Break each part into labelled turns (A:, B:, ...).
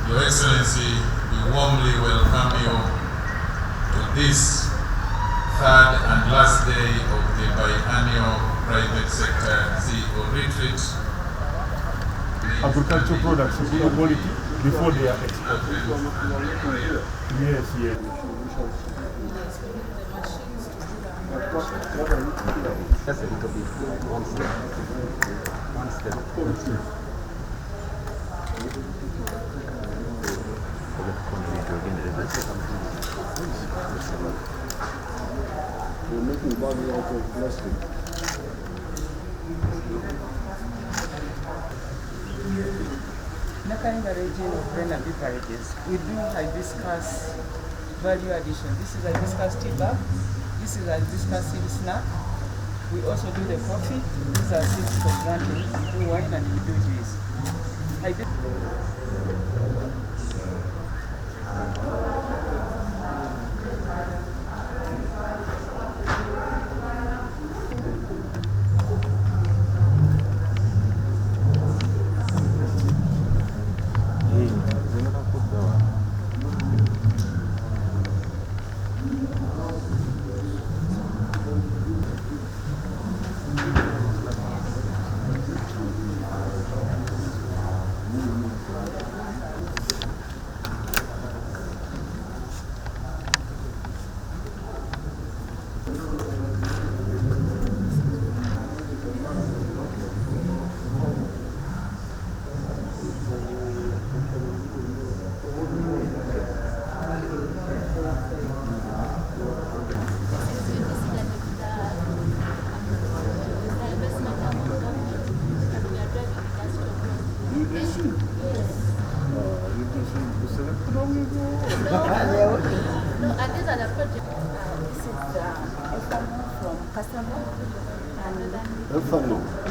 A: Your Excellency, we warmly welcome you to this third and last day of the biennial private sector CEO retreat.
B: Agricultural products of good quality before they are exported. Yes, yes.
C: Just a little bit. One step. One step. One step.
D: We're making bottle out of plastic.
E: In the region of Brenda beverages, we do hibiscus value addition. This is hibiscus tea bag. This is hibiscus seed snack. We also do the coffee. These are seeds for planting. We do wine and we do juice.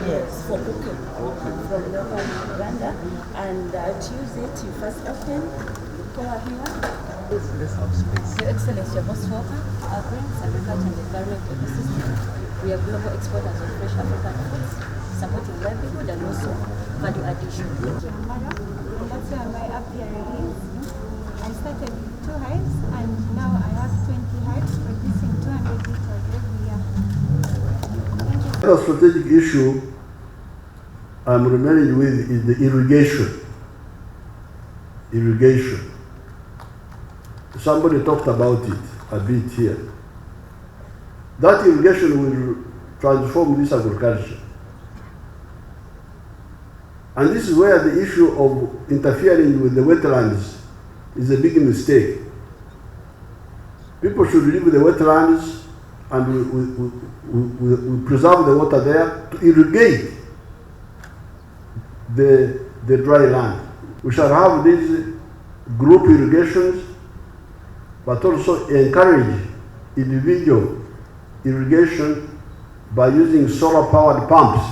F: Yes, for cooking. From Northern Uganda. And choose it, you first open, you pour here.
C: Let's have space.
F: Your Excellency, you're most welcome. Our grains, agriculture, and environment ecosystem. We are global exporters of fresh African foods, supporting livelihood and also value addition.
G: And that's where my apiary is. I started with 2 hives, and now I have 20 hives producing 200 liters every year.
D: Another strategic issue I'm remaining with is the irrigation. Irrigation. Somebody talked about it a bit here. That irrigation will transform this agriculture. And this is where the issue of interfering with the wetlands is a big mistake. People should leave the wetlands and we preserve the water there to irrigate the dry land. We shall have these group irrigations, but also encourage individual irrigation by using solar-powered pumps,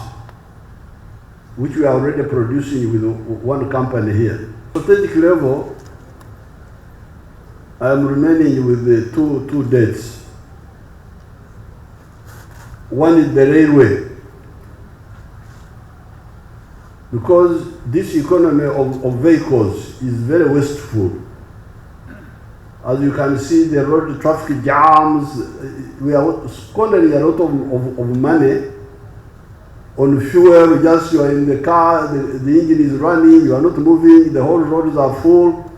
D: which we are already producing with one company here. Strategic level, I am remaining with the two dates. One is the railway, because this economy of vehicles is very wasteful. As you can see, the road traffic jams, we are squandering a lot of money on fuel. Just you are in the car, the engine is running, you are not moving, the whole roads are full.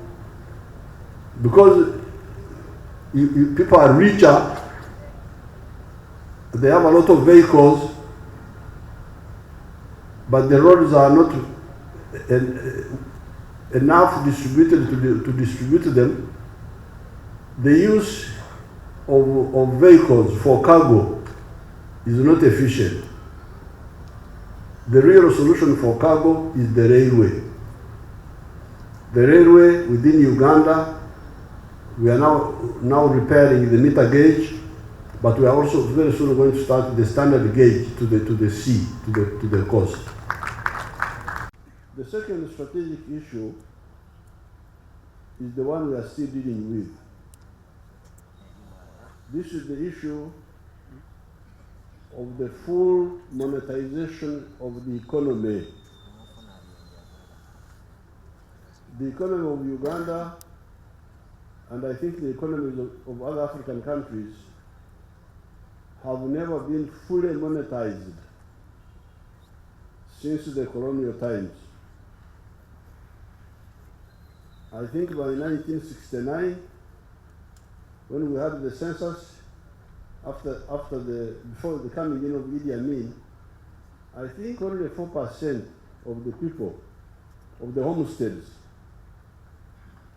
D: Because people are richer, they have a lot of vehicles, but the roads are not enough distributed to distribute them. The use of vehicles for cargo is not efficient. The real solution for cargo is the railway. The railway within Uganda, we are now repairing the meter gauge, but we are also very soon going to start the standard gauge to the sea, to the coast. The second strategic issue is the one we are still dealing with. This is the issue of the full monetization of the economy. the economy of Uganda, and I think the economies of other African countries, have never been fully monetized since the colonial times. I think by 1969, when we had the census, before the coming in of Idi Amin, I think only 4% of the people of the homesteads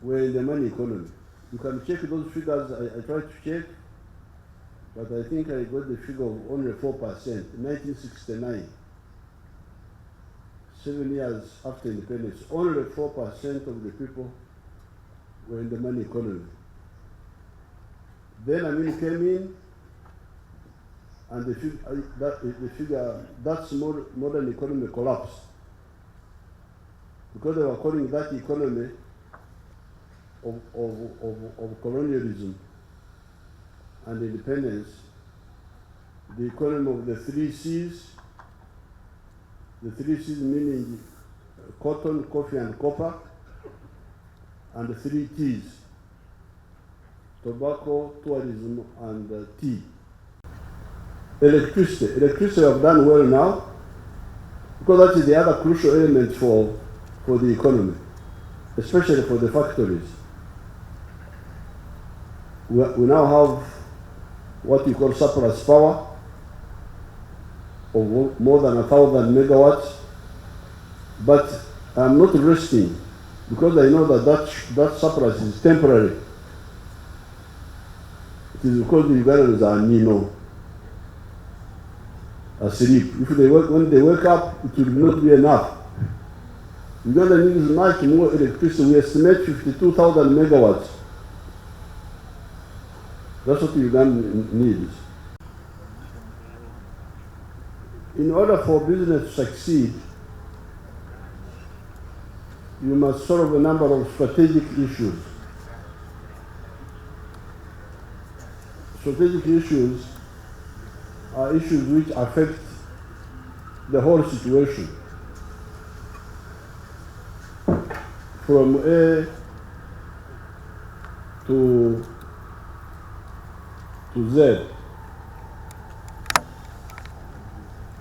D: were in the money economy. You can check those figures. I tried to check, but I think I got the figure of only 4%. In 1969, 7 years after independence, only 4% of the people were in the money economy. Then Amin came in, and that's modern economy collapsed, because they were calling that economy of colonialism and independence the economy of the 3 C's. The 3 C's meaning cotton, coffee, and copper, and the 3 T's: tobacco, tourism, and tea. Electricity have done well now, because that is the other crucial element for the economy, especially for the factories. We now have what we call surplus power of more than 1,000 megawatts, but I'm not resting, because I know that surplus is temporary. It is because the Ugandans are asleep. When they wake up, it will not be enough. Uganda needs much more electricity. We estimate 52,000 megawatts. That's what Uganda needs. In order for business to succeed, you must solve a number of strategic issues. Strategic issues are issues which affect the whole situation, from A to Z.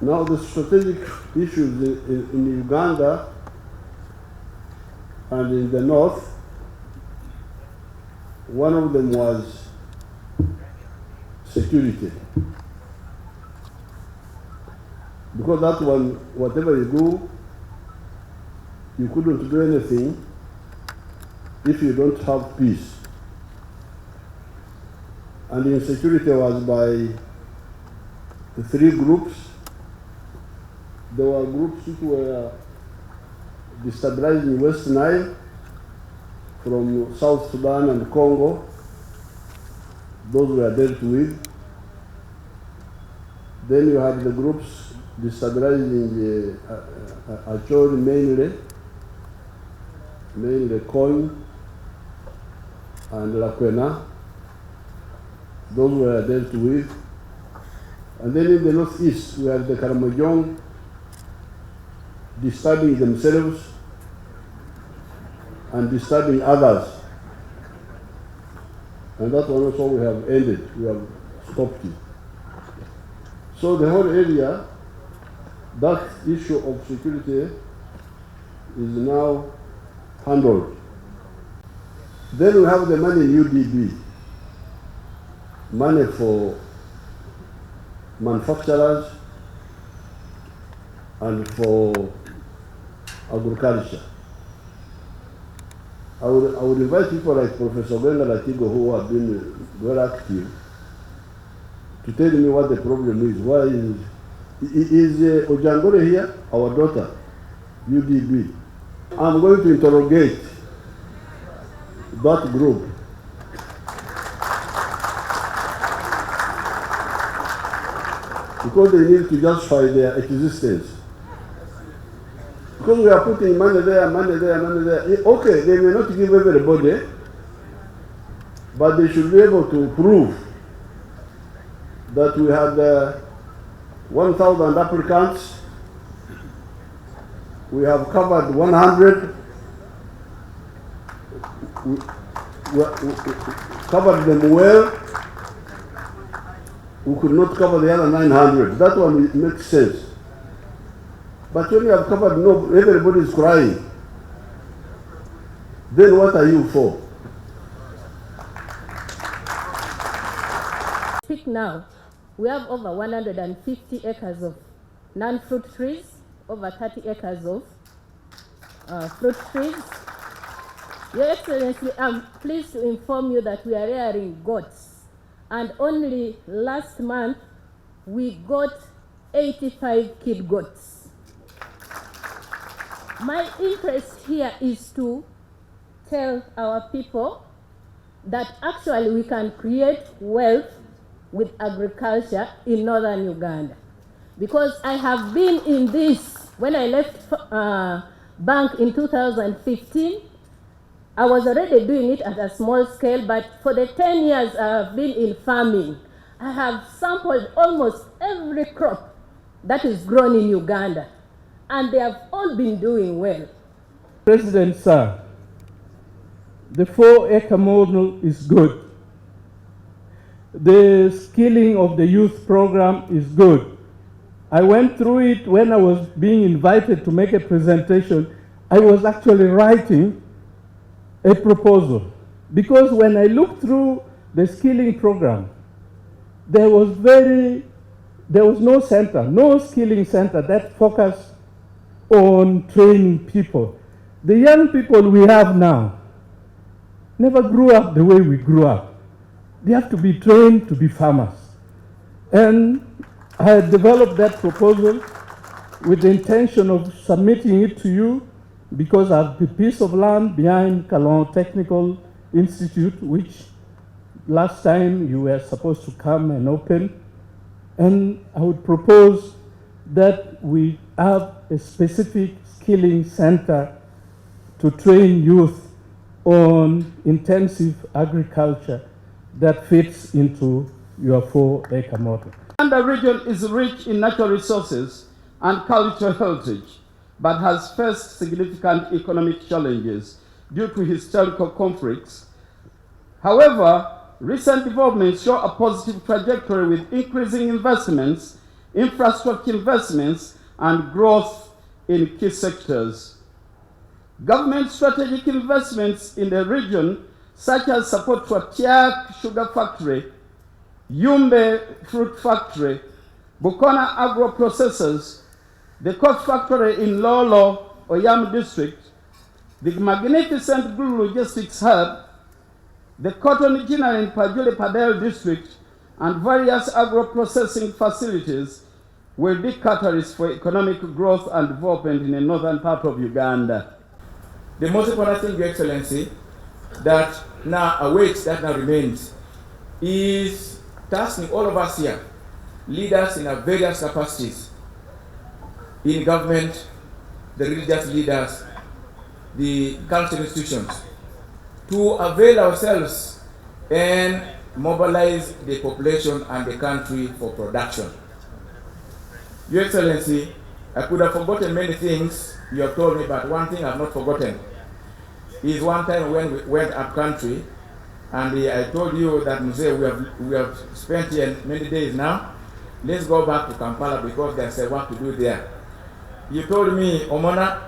D: Now, the strategic issues in Uganda and in the north, one of them was security. Because that one, whatever you do, you couldn't do anything if you don't have peace. And insecurity was by the 3 groups. There were groups which were destabilizing West Nile from South Sudan and Congo. Those were dealt with. Then you had the groups destabilizing Acholi mainly couldn and Lakwena. Those were dealt with. And then in the northeast, we had the Karamojong disturbing themselves and disturbing others. And that one also we have ended, we have stopped it. So the whole area, that issue of security is now handled. Then we have the money in UDB, money for manufacturers and for agriculture. I would invite people like Professor Benga Latigo, who have been very active, to tell me what the problem is. Why is Ojangore here? Our daughter, UDB. I'm going to interrogate that group. Because they need to justify their existence. Because we are putting money there, money there, money there. Okay, they may not give everybody, but they should be able to prove that we had 1,000 applicants, we have covered 100, covered them well. We could not cover the other 900. That one makes sense. But when you have covered, no, everybody is crying. Then what are you for?
H: Speak now. We have over 150 acres of non-fruit trees, over 30 acres of fruit trees. Your Excellency, I'm pleased to inform you that we are rearing goats. And only last month, we got 85 kid goats. My interest here is to tell our people that actually we can create wealth with agriculture in Northern Uganda. Because I have been in this, when I left bank in 2015, I was already doing it at a small scale, but for the 10 years I've been in farming, I have sampled almost every crop that is grown in Uganda, and they have all been doing well.
B: President, sir, the 4-acre model is good. The skilling of the youth program is good. I went through it when I was being invited to make a presentation. I was actually writing a proposal, because when I looked through the skilling program, there was no center, no skilling center that focused on training people. The young people we have now never grew up the way we grew up. They have to be trained to be farmers. And I had developed that proposal with the intention of submitting it to you, because I have the piece of land behind Kalon Technical Institute, which last time you were supposed to come and open. And I would propose that we have a specific skilling center to train youth on intensive agriculture that fits into your 4-acre model. The region is rich in natural resources and cultural heritage, but has faced significant economic challenges due to historical conflicts. However, recent developments show a positive trajectory with increasing investments, infrastructure investments, and growth in key sectors. Government strategic investments in the region, such as support for Tiak Sugar Factory, Yumbe Fruit Factory, Bukona Agro Processors, the coat factory in Lolo, Oyam District, the magnificent Blue Logistics Hub, the cotton engineer in Pajuli Padel District, and various agro-processing facilities will be catalysts for economic growth and development in the northern part of Uganda.
I: The most important thing, Your Excellency, that now awaits, that now remains, is tasking all of us here, leaders in our various capacities, in government, the religious leaders, the cultural institutions, to avail ourselves and mobilize the population and the country for production. Your Excellency, I could have forgotten many things you have told me, but one thing I have not forgotten is one time when we went up country, and I told you that Mzee, we have spent here many days now. Let's go back to Kampala because there's a work to do there. You told me, Omona,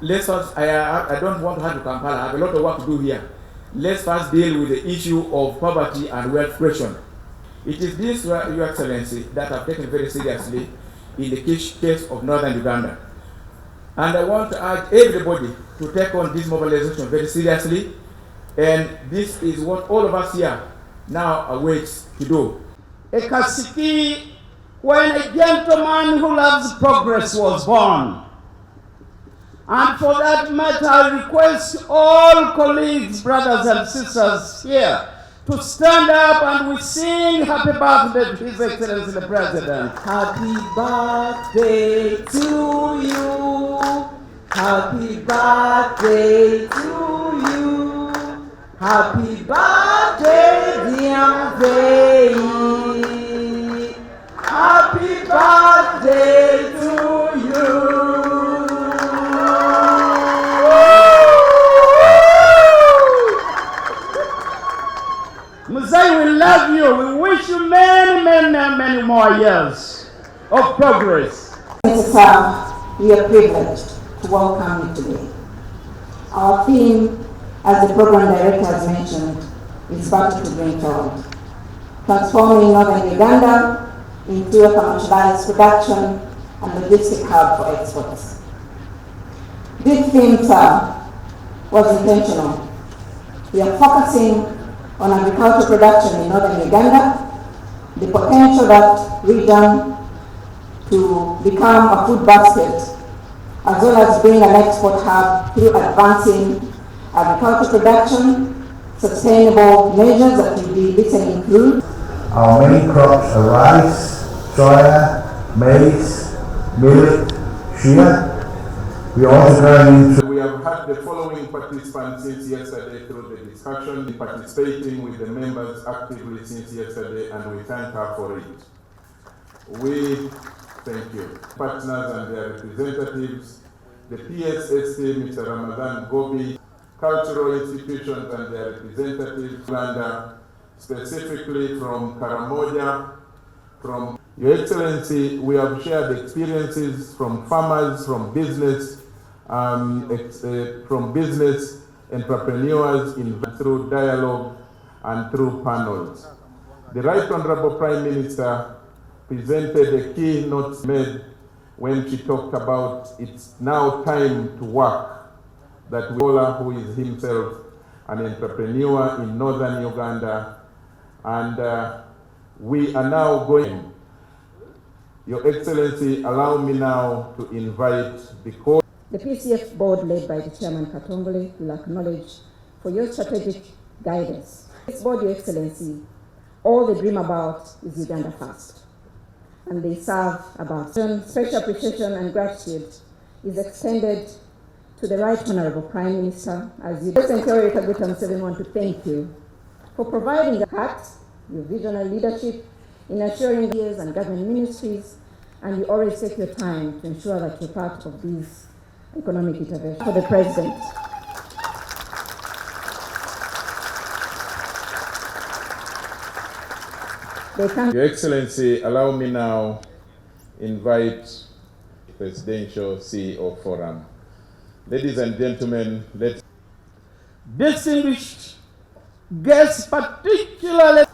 I: let's first, I don't want to have to Kampala. I have a lot of work to do here. Let's first deal with the issue of poverty and wealth creation. It is this, Your Excellency, that I've taken very seriously in the case of Northern Uganda. And I want to urge everybody to take on this mobilization very seriously. And this is what all of us here now awaits to do.
J: A Kasiki, when a gentleman who loves progress was born. And for that matter, I request all colleagues, brothers and sisters here to stand up and we sing happy birthday to His Excellency the President.
K: Happy birthday to you. Happy birthday to you. Happy birthday, dear Faye. Happy birthday to you.
J: more years of progress.
L: Sir, we are privileged to welcome you today. Our theme, as the program director has mentioned, is Battle to Greenfield, transforming Northern Uganda into a commercialized production and logistic hub for exports. This theme, sir, was intentional. We are focusing on agricultural production in Northern Uganda, the potential that region to become a food basket, as well as being an export hub through advancing agricultural production, sustainable measures that will be written include.
M: Our main crops are rice, soya, maize, millet, shea. We are also growing.
A: We have had the following participants since yesterday through the discussion, participating with the members actively since yesterday, and we thank her for it. We thank you. Partners and their representatives, the PSS team, Mr. Ramadan Gobi, cultural institutions and their representatives, Uganda, specifically from Karamoja, from Your Excellency, we have shared experiences from farmers, from business entrepreneurs through dialogue and through panels. The Right Honorable Prime Minister presented a keynote made when she talked about it's now time to work, that Wola, who is himself an entrepreneur in Northern Uganda, and we are now going. Your Excellency, allow me now to invite
L: The PCF board, led by the Chairman Katongole, will acknowledge for your strategic guidance. This board, Your Excellency, all they dream about is Uganda first, and they serve about. Special appreciation and gratitude is extended to the Right Honorable Prime Minister, as you President Yoweri Kaguta Museveni want to thank you for providing the heart, your vision and leadership in assuring years and government ministries, and you always take your time to ensure that you're part of these economic interventions. For the President,
A: Your Excellency, allow me now invite Presidential CEO Forum. Ladies and gentlemen, let's
J: Distinguished guests, particularly,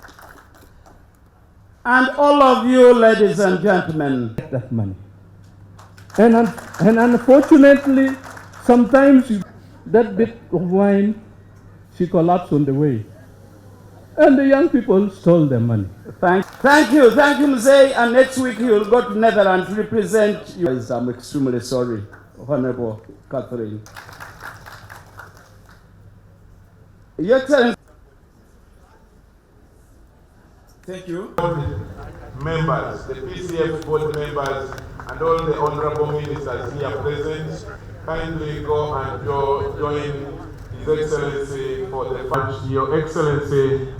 J: and all of you, ladies and gentlemen.
B: That money. And unfortunately, sometimes that bit of wine, she collapsed on the way. And the young people stole their money.
J: Thank you, Mzee. And next week you will go to Netherlands to represent you. I'm extremely sorry, Honorable Catherine. Your Excellency.
A: thank you. Members, the PCF board members, and all the honorable ministers here present, kindly go and join His Excellency for the function. Your Excellency,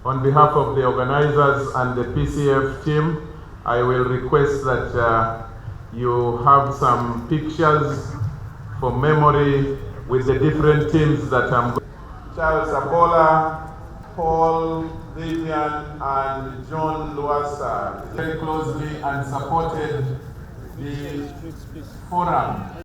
A: on behalf of the organizers and the PCF team, I will request that you have some pictures for memory with the different teams that I'm going. Charles Abola, Paul, Vivian, and John Luasa very closely and supported the forum.